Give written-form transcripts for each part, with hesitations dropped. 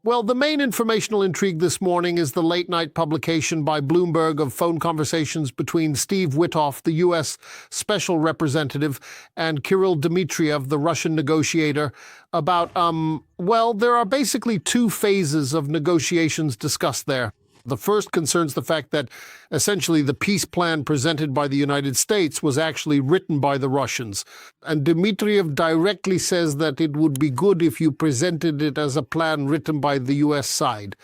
Well, the main informational intrigue this morning is the late-night publication by Bloomberg of phone conversations between Steve Witkoff, the U.S. Special Representative, and Kirill Dmytriev, the Russian negotiator, about, well, there are basically two phases of negotiations discussed there. The first concerns the fact that essentially the peace plan presented by the United States was actually written by the Russians. And Dmitriev directly says that it would be good if you presented it as a plan written by the U.S. side.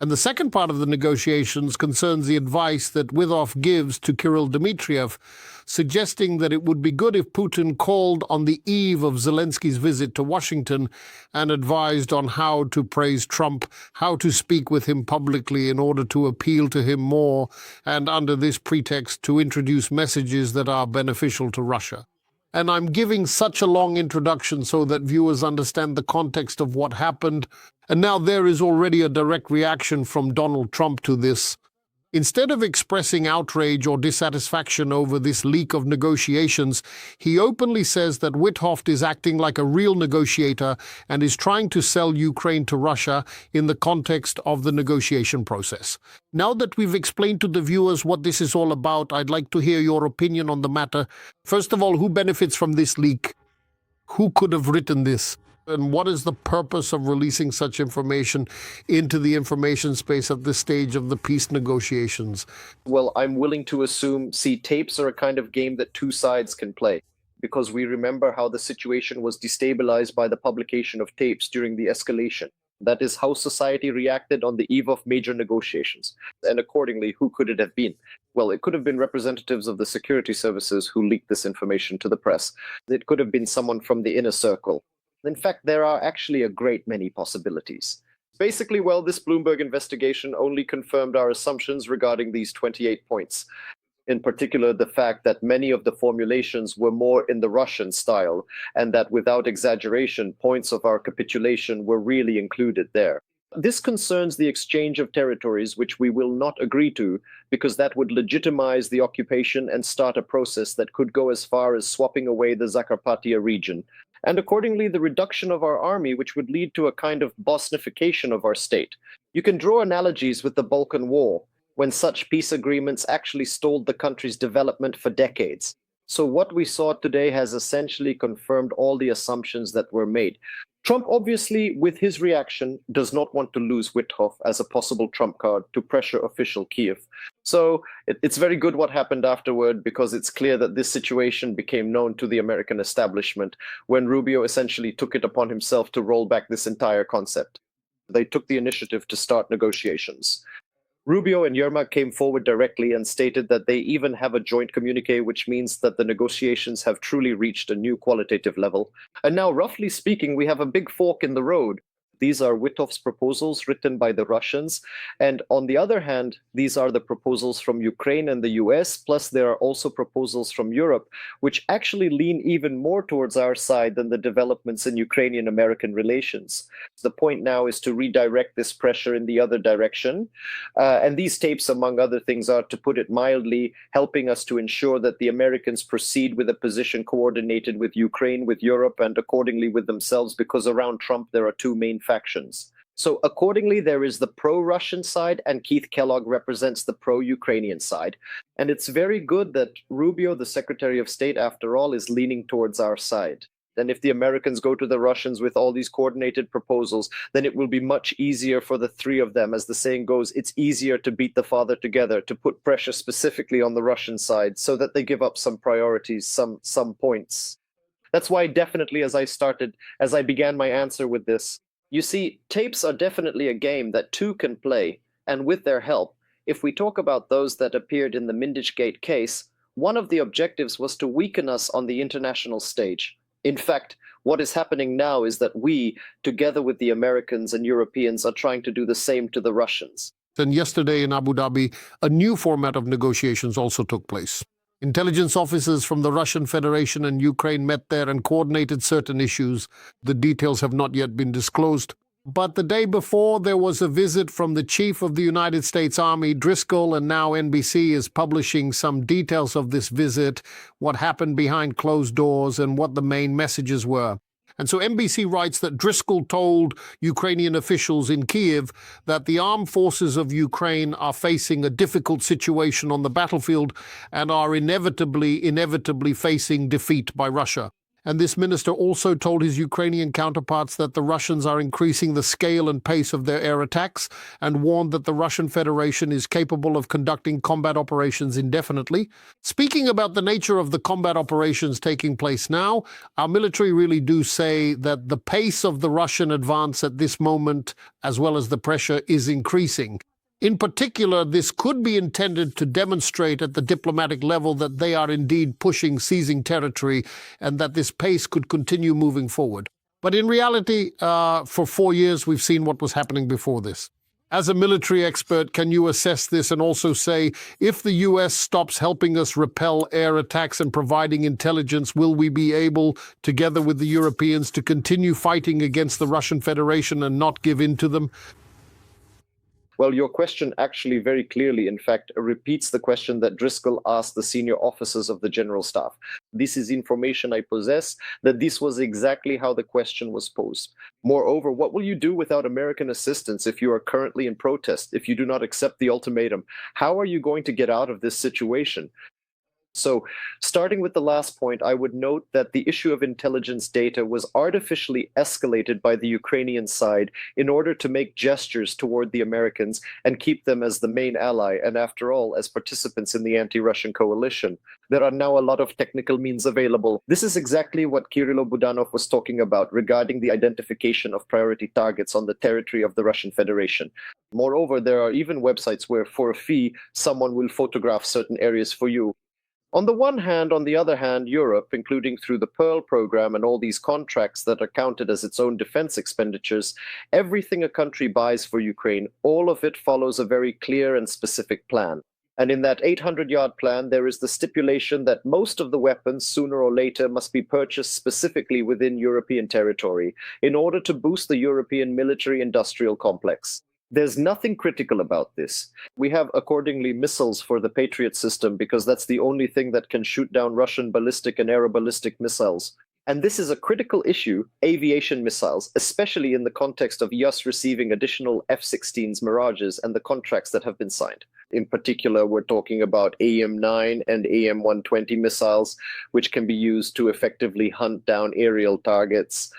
And the second part of the negotiations concerns the advice that Witkoff gives to Kirill Dmytriev, suggesting that it would be good if Putin called on the eve of Zelensky's visit to Washington and advised on how to praise Trump, how to speak with him publicly in order to appeal to him more, and under this pretext to introduce messages that are beneficial to Russia. And I'm giving such a long introduction so that viewers understand the context of what happened. And now there is already a direct reaction from Donald Trump to this. Instead of expressing outrage or dissatisfaction over this leak of negotiations, he openly says that Witkoff is acting like a real negotiator and is trying to sell Ukraine to Russia in the context of the negotiation process. Now that we've explained to the viewers what this is all about, I'd like to hear your opinion on the matter. First of all, who benefits from this leak? Who could have written this? And what is the purpose of releasing such information into the information space at this stage of the peace negotiations? Well, I'm willing to assume, tapes are a kind of game that two sides can play, because we remember how the situation was destabilized by the publication of tapes during the escalation. That is how society reacted on the eve of major negotiations. And accordingly, who could it have been? Well, it could have been representatives of the security services who leaked this information to the press. It could have been someone from the inner circle. In fact, there are actually a great many possibilities. Basically, well, this Bloomberg investigation only confirmed our assumptions regarding these 28 points. In particular, the fact that many of the formulations were more in the Russian style, and that without exaggeration, points of our capitulation were really included there. This concerns the exchange of territories, which we will not agree to, because that would legitimize the occupation and start a process that could go as far as swapping away the Zakarpattia region, and accordingly the reduction of our army, which would lead to a kind of Bosnification of our state. You can draw analogies with the Balkan War, when such peace agreements actually stalled the country's development for decades. So what we saw today has essentially confirmed all the assumptions that were made. Trump, obviously, with his reaction, does not want to lose Witkoff as a possible trump card to pressure official Kyiv. So it's very good what happened afterward, because it's clear that this situation became known to the American establishment when Rubio essentially took it upon himself to roll back this entire concept. They took the initiative to start negotiations. Rubio and Yermak came forward directly and stated that they even have a joint communique, which means that the negotiations have truly reached a new qualitative level. And now, roughly speaking, we have a big fork in the road. These are Witkoff's proposals written by the Russians. And on the other hand, these are the proposals from Ukraine and the US, plus there are also proposals from Europe, which actually lean even more towards our side than the developments in Ukrainian-American relations. The point now is to redirect this pressure in the other direction. And these tapes, among other things, are, to put it mildly, helping us to ensure that the Americans proceed with a position coordinated with Ukraine, with Europe, and accordingly with themselves, because around Trump there are two main factions. So accordingly, there is the pro-Russian side, and Keith Kellogg represents the pro-Ukrainian side. And it's very good that Rubio, the Secretary of State, after all, is leaning towards our side. And if the Americans go to the Russians with all these coordinated proposals, then it will be much easier for the three of them. As the saying goes, it's easier to beat the father together, to put pressure specifically on the Russian side so that they give up some priorities, some points. That's why definitely, as I began my answer with this, you see, tapes are definitely a game that two can play, and with their help, if we talk about those that appeared in the Mindichgate case, one of the objectives was to weaken us on the international stage. In fact, what is happening now is that we, together with the Americans and Europeans, are trying to do the same to the Russians. And yesterday in Abu Dhabi, a new format of negotiations also took place. Intelligence officers from the Russian Federation and Ukraine met there and coordinated certain issues. The details have not yet been disclosed. But the day before, there was a visit from the Chief of the United States Army, Driscoll, and now NBC is publishing some details of this visit, what happened behind closed doors, and what the main messages were. And so NBC writes that Driscoll told Ukrainian officials in Kyiv that the armed forces of Ukraine are facing a difficult situation on the battlefield and are inevitably facing defeat by Russia. And this minister also told his Ukrainian counterparts that the Russians are increasing the scale and pace of their air attacks and warned that the Russian Federation is capable of conducting combat operations indefinitely. Speaking about the nature of the combat operations taking place now, our military really do say that the pace of the Russian advance at this moment, as well as the pressure, is increasing. In particular, this could be intended to demonstrate at the diplomatic level that they are indeed pushing seizing territory and that this pace could continue moving forward. But in reality, for 4 years, we've seen what was happening before this. As a military expert, can you assess this and also say, if the U.S. stops helping us repel air attacks and providing intelligence, will we be able, together with the Europeans, to continue fighting against the Russian Federation and not give in to them? Well, your question actually very clearly, in fact, repeats the question that Driscoll asked the senior officers of the General Staff. This is information I possess, that this was exactly how the question was posed. Moreover, what will you do without American assistance if you are currently in protest, if you do not accept the ultimatum? How are you going to get out of this situation? So, starting with the last point, I would note that the issue of intelligence data was artificially escalated by the Ukrainian side in order to make gestures toward the Americans and keep them as the main ally, and after all, as participants in the anti-Russian coalition. There are now a lot of technical means available. This is exactly what Kirill Budanov was talking about regarding the identification of priority targets on the territory of the Russian Federation. Moreover, there are even websites where, for a fee, someone will photograph certain areas for you. On the one hand, on the other hand, Europe, including through the Pearl program and all these contracts that are counted as its own defense expenditures, everything a country buys for Ukraine, all of it follows a very clear and specific plan. And in that 800-yard plan, there is the stipulation that most of the weapons, sooner or later, must be purchased specifically within European territory in order to boost the European military-industrial complex. There's nothing critical about this. We have, accordingly, missiles for the Patriot system because that's the only thing that can shoot down Russian ballistic and aeroballistic missiles. And this is a critical issue, aviation missiles, especially in the context of us receiving additional F-16s Mirages and the contracts that have been signed. In particular, we're talking about AIM-9 and AIM-120 missiles, which can be used to effectively hunt down aerial targets.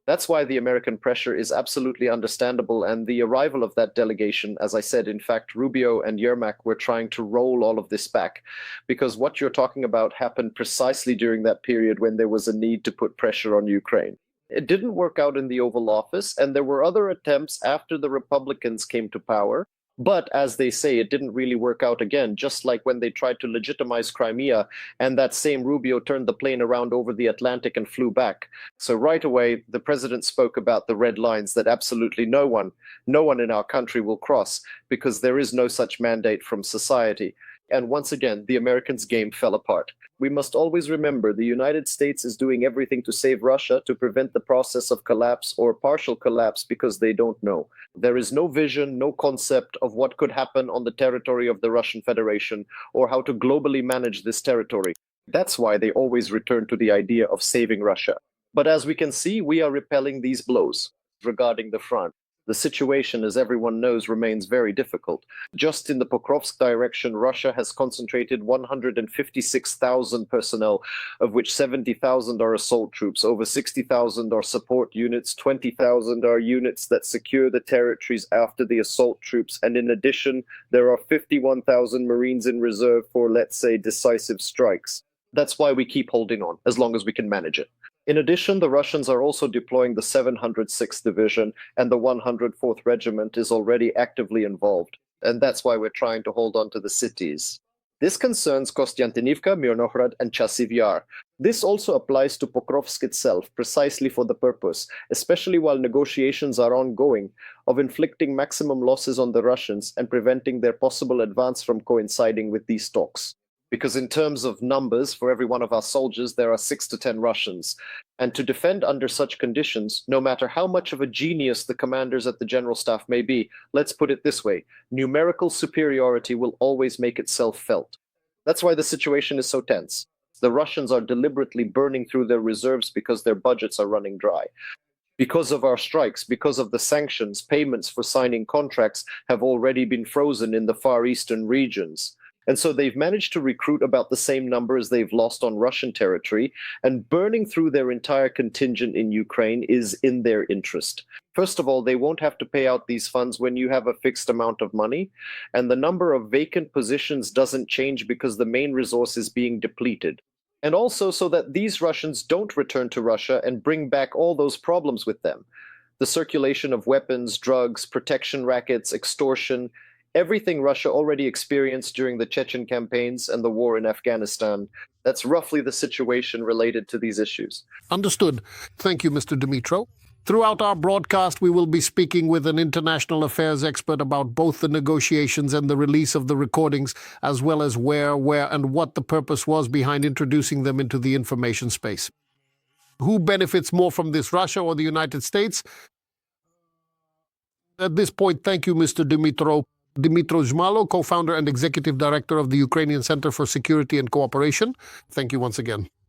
That's why the American pressure is absolutely understandable, and the arrival of that delegation, as I said, in fact, Rubio and Yermak were trying to roll all of this back, because what you're talking about happened precisely during that period when there was a need to put pressure on Ukraine. It didn't work out in the Oval Office, and there were other attempts after the Republicans came to power. But as they say, it didn't really work out again, just like when they tried to legitimize Crimea and that same Rubio turned the plane around over the Atlantic and flew back. So right away, the president spoke about the red lines that absolutely no one in our country will cross because there is no such mandate from society. And once again, the Americans' game fell apart. We must always remember the United States is doing everything to save Russia to prevent the process of collapse or partial collapse because they don't know. There is no vision, no concept of what could happen on the territory of the Russian Federation or how to globally manage this territory. That's why they always return to the idea of saving Russia. But as we can see, we are repelling these blows. Regarding the front, the situation, as everyone knows, remains very difficult. Just in the Pokrovsk direction, Russia has concentrated 156,000 personnel, of which 70,000 are assault troops, over 60,000 are support units, 20,000 are units that secure the territories after the assault troops, and in addition, there are 51,000 Marines in reserve for, let's say, decisive strikes. That's why we keep holding on, as long as we can manage it. In addition, the Russians are also deploying the 706th Division, and the 104th Regiment is already actively involved. And that's why we're trying to hold on to the cities. This concerns Kostiantynivka, Mirnohrad, and Chasiv Yar. This also applies to Pokrovsk itself, precisely for the purpose, especially while negotiations are ongoing, of inflicting maximum losses on the Russians and preventing their possible advance from coinciding with these talks. Because in terms of numbers, for every one of our soldiers, there are 6 to 10 Russians. And to defend under such conditions, no matter how much of a genius the commanders at the General Staff may be, let's put it this way, numerical superiority will always make itself felt. That's why the situation is so tense. The Russians are deliberately burning through their reserves because their budgets are running dry. Because of our strikes, because of the sanctions, payments for signing contracts have already been frozen in the Far Eastern regions. And so they've managed to recruit about the same number as they've lost on Russian territory, and burning through their entire contingent in Ukraine is in their interest. First of all, they won't have to pay out these funds when you have a fixed amount of money, and the number of vacant positions doesn't change because the main resource is being depleted. And also so that these Russians don't return to Russia and bring back all those problems with them. The circulation of weapons, drugs, protection rackets, extortion, everything Russia already experienced during the Chechen campaigns and the war in Afghanistan. That's roughly the situation related to these issues. Understood. Thank you, Mr. Dmytro. Throughout our broadcast, we will be speaking with an international affairs expert about both the negotiations and the release of the recordings, as well as where, and what the purpose was behind introducing them into the information space. Who benefits more from this, Russia or the United States? At this point, thank you, Mr. Dmytro Zhmaylo, co-founder and executive director of the Ukrainian Center for Security and Cooperation. Thank you once again.